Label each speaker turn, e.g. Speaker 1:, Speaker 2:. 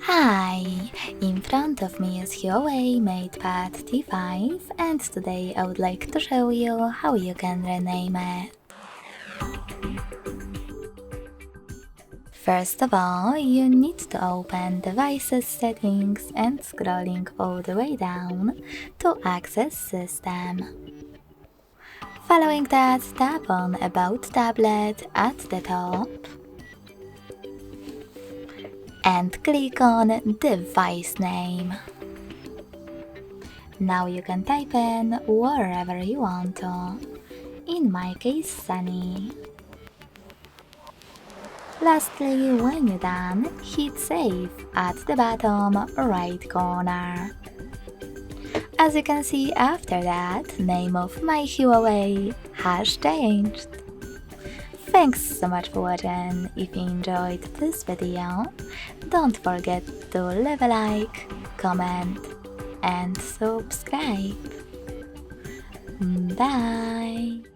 Speaker 1: Hi! In front of me is HUAWEI MediaPad T5 and today I would like to show you how you can rename it. First of all, you need to open Devices Settings and scrolling all the way down to access System. Following that, tap on About Tablet at the top and click on Device Name. Now you can type in wherever you want to, in my case Sunny. Lastly, when you're done, hit save at the bottom right corner. As you can see, after that, name of my HUAWEI has changed. Thanks so much for watching. If you enjoyed this video, don't forget to leave a like, comment and subscribe. Bye!